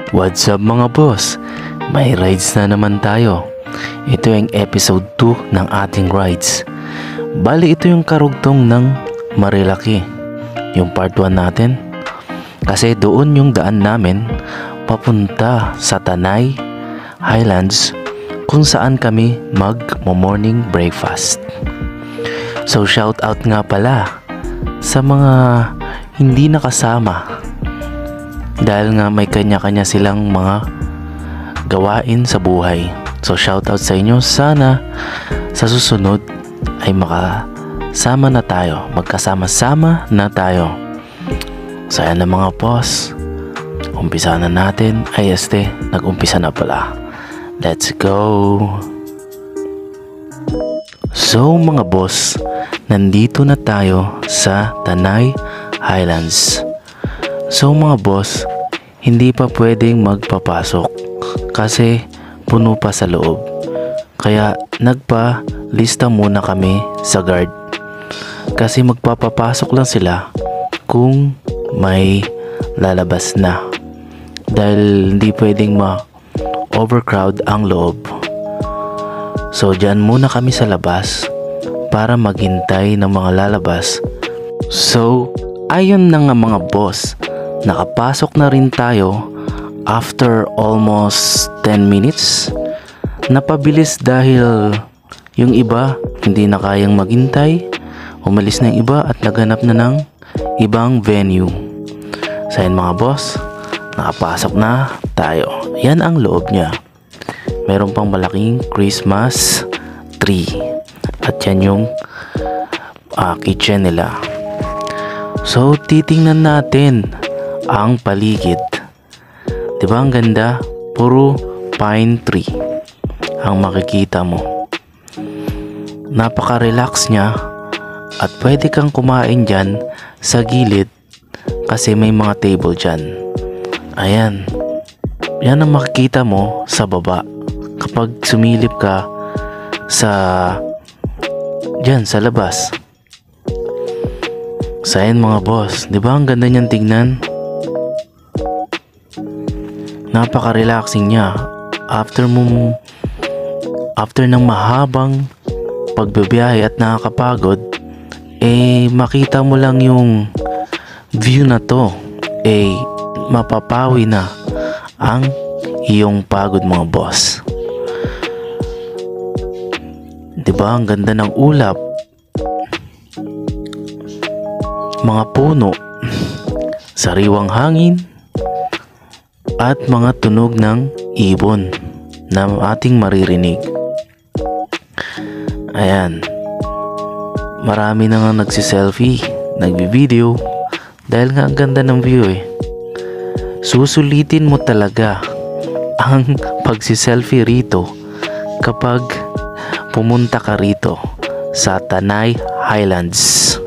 What's up mga boss? May rides na naman tayo. Ito yung episode 2 ng ating rides. Bali ito yung karugtong ng Marilaki, yung part 1 natin. Kasi doon yung daan namin papunta sa Tanay Highlands, kung saan kami mag-morning breakfast. So shout out nga pala sa mga hindi nakasama, dahil nga may kanya-kanya silang mga gawain sa buhay. So shoutout sa inyo. Sana sa susunod ay makasama na tayo, magkasama-sama na tayo. So ayan na mga boss, umpisa na natin. Nag-umpisa na pala. Let's go. So mga boss, nandito na tayo sa Tanay Highlands. So mga boss, hindi pa pwedeng magpapasok kasi puno pa sa loob. Kaya nagpa-lista muna kami sa guard, kasi magpapapasok lang sila kung may lalabas na, dahil hindi pwedeng ma-overcrowd ang loob. So dyan muna kami sa labas para maghintay ng mga lalabas. So ayun na nga mga boss, nakapasok na rin tayo after almost 10 minutes. Napabilis dahil yung iba hindi na kayang maghintay, umalis na yung iba at naghanap na ng ibang venue. So yun mga boss, nakapasok na tayo. Yan ang loob niya. Meron pang malaking Christmas tree, at yan yung kitchen nila. So titingnan natin ang paligid. Diba ang ganda? Puro pine tree ang makikita mo. Napaka-relax niya at pwede kang kumain dyan sa gilid kasi may mga table dyan. Ayan. Yan ang makikita mo sa baba kapag sumilip ka dyan sa labas. So ayan mga boss, diba ang ganda niyan tignan? Napaka-relaxing niya. After ng mahabang pagbibiyahe at nakakapagod, makita mo lang yung view na to, mapapawi na ang iyong pagod mga boss. Diba ang ganda ng ulap, mga puno, sariwang hangin, at mga tunog ng ibon na ating maririnig. Ayan, marami na nga nagsiselfie, nagbi-video, dahil nga ang ganda ng view. Susulitin mo talaga ang pagsiselfie rito kapag pumunta ka rito sa Tanay Highlands.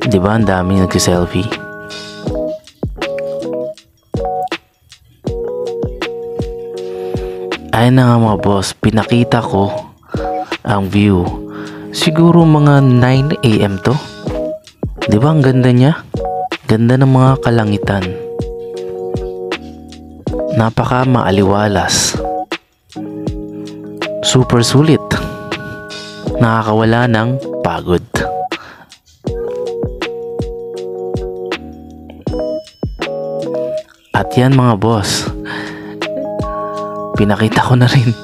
Diba ang daming nagsiselfie? Ayun na nga mga boss, pinakita ko ang view. Siguro mga 9 AM to. Diba ang ganda niya? Ganda ng mga kalangitan. Napaka maaliwalas. Super sulit. Nakakawala ng pagod. At yan mga boss, pinakita ko na rin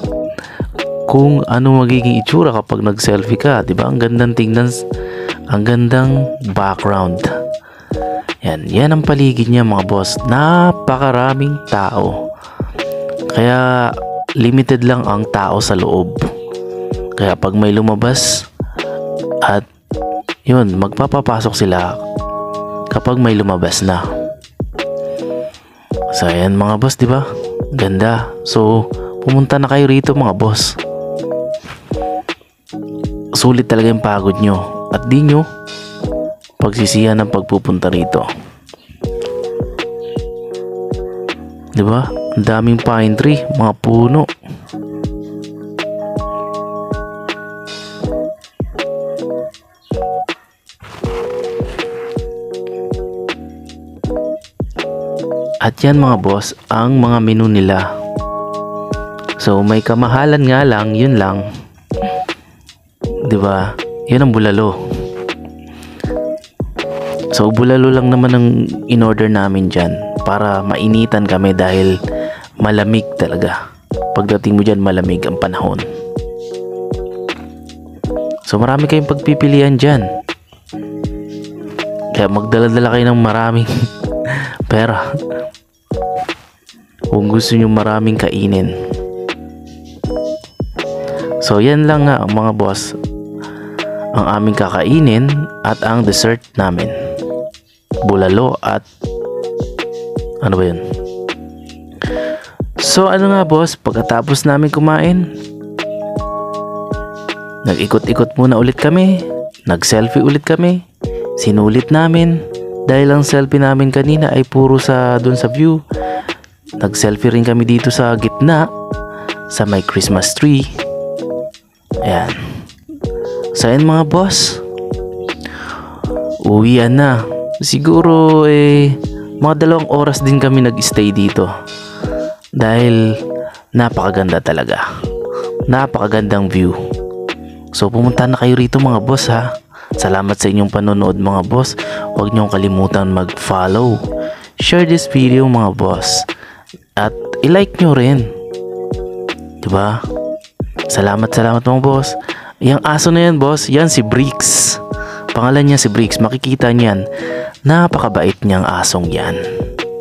kung ano magiging itsura kapag nag-selfie ka. Diba ang gandang tingnan, ang gandang background. Yan ang paligid niya mga boss. Napakaraming tao, kaya limited lang ang tao sa loob. Kaya pag may lumabas, at yun, magpapapasok sila kapag may lumabas na. So ayan mga boss, diba? Ganda. So pumunta na kayo rito mga boss. Sulit talaga yung pagod nyo, at di nyo pagsisihan ng pagpupunta rito. Diba? Ang daming pine tree, mga puno. At yan mga boss, ang mga menu nila. So may kamahalan nga lang, yun lang. 'Di ba? Yun ang bulalo. So bulalo lang naman ang in-order namin dyan para mainitan kami dahil malamig talaga. Pagdating mo dyan, malamig ang panahon. So marami kayong pagpipilian dyan. Kaya magdala-dala kayo ng maraming pera kung gusto nyo maraming kainin. So yan lang nga mga boss, ang aming kakainin at ang dessert namin. Bulalo at ano ba yun? So ano nga boss, pagkatapos namin kumain, nag-ikot-ikot muna ulit kami, nag-selfie ulit kami, sinulit namin dahil ang selfie namin kanina ay puro sa dun sa view. Nag-selfie rin kami dito sa gitna sa may Christmas tree. Ayan. So ayan mga boss, uwian na. Siguro mga 2 oras din kami nag-stay dito dahil napakaganda talaga, napakagandang view. So pumunta na kayo rito mga boss ha. Salamat sa inyong panonood mga boss. Huwag niyong kalimutan mag-follow, share this video mga boss, at i-like nyo rin, diba? Salamat mga boss. Yung aso na yan boss, yan si Bricks. Pangalan niya si Bricks. Makikita niyan, napakabait niyang asong yan,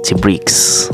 si Bricks.